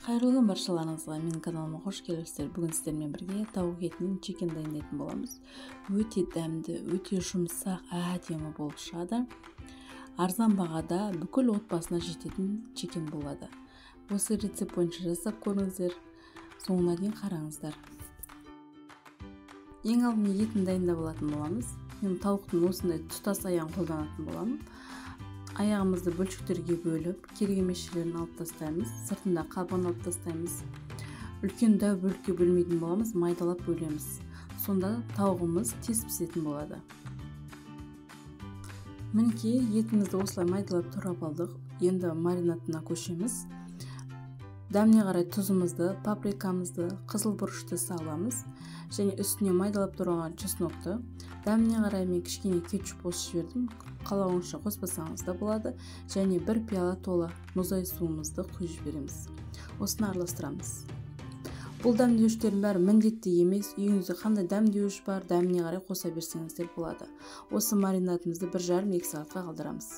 Қайырлы күн баршаларыңызға, менің каналыма қош келіпсіздер. Бүгін сіздермен бірге тауық етінен чикен дайындайтын боламыз. Өте дәмді, өте жұмсақ, әдемі болып шығады. Арзан бағада бүкіл отбасына жететін чикен болады. Осы рецепт бойынша жасап көріңіздер, соңына дейін қараңыздар. Ең алдымен етін дайындап алатын боламыз. Мен тауықтың осындай тұтас аяғын қолданатын боламын. Аяғымызды бөлшектерге бөліп, керек емес жерлерін алып тастаймыз, сыртында қабығын алып тастаймыз. Үлкен дәу бөлікке бөлмейтін боламыз, майдалап бөлеміз. Сонда тауығымыз тез пісетін болады. Мінекей, етімізді осылай майдалап турап алдық. Енді маринадына көшеміз. Дәміне қарай тұзымызды, паприкамызды, қызыл бұрышты саламыз. Және үстіне майдалап тураған чеснокты. Дәміне қарай мен кішкене кетчуп қосып жібердім. Қалауыңызша қоспасаңыз да болады. Және бір пиала тола мұздай суымызды құйып жібереміз. Осыны араластырамыз. Бұл дәмдеуіштердің бәрі міндетті емес. Үйіңізде қандай дәмдеуіш бар, дәміне қарай қоса берсеңіздер болады. Осы маринадымызды 1,5-2 сағатқа қалдырамыз.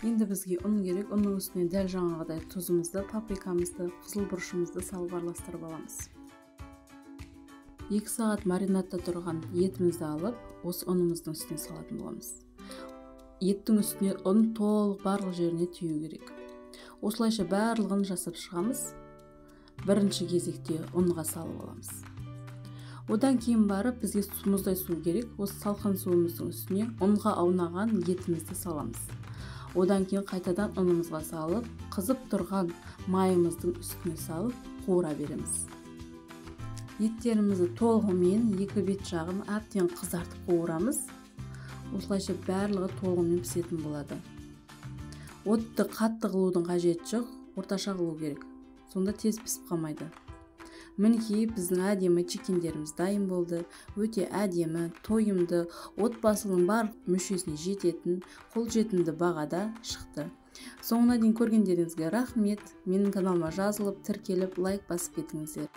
Енді бізге ұн керек. Ұнның үстіне дәл жаңағыдай тұзымызды, паприкамызды, қызыл бұрышымызды салып араластырып аламыз. 2 сағат маринадта тұрған етімізді алып, осы ұнымыздың үстіне салатын боламыз. Еттің үстіне ұн толық барлық жеріне тию керек. Осылайша барлығын жасап шығамыз. Бірінші кезекте ұнға салып аламыз. Одан кейін барып бізге мұздай су керек. Осы салқын суымыздың үстіне ұнға аунаған етімізді саламыз. Одан кейін қайтадан ұнымызға салып, қызып тұрған майымыздың үстіне салып, қуыра береміз. Еттерімізді толығымен екі бет жағын әбден қызартып қуырамыз. Осылайша барлығы толығымен пісетін болады. Отты қатты қылудың қажеті жоқ, орташа қылу керек. Сонда тез пісіп қалмайды. Мінекей біздің әдемі чикендеріміз дайын болды. Өте әдемі, тойымды, отбасының барлық мүшесіне жететін, қолжетімді бағада шықты. Соңына дейін көргендеріңізге рахмет. Менің каналыма жазылып, тіркеліп, лайк басып кетіңіздер.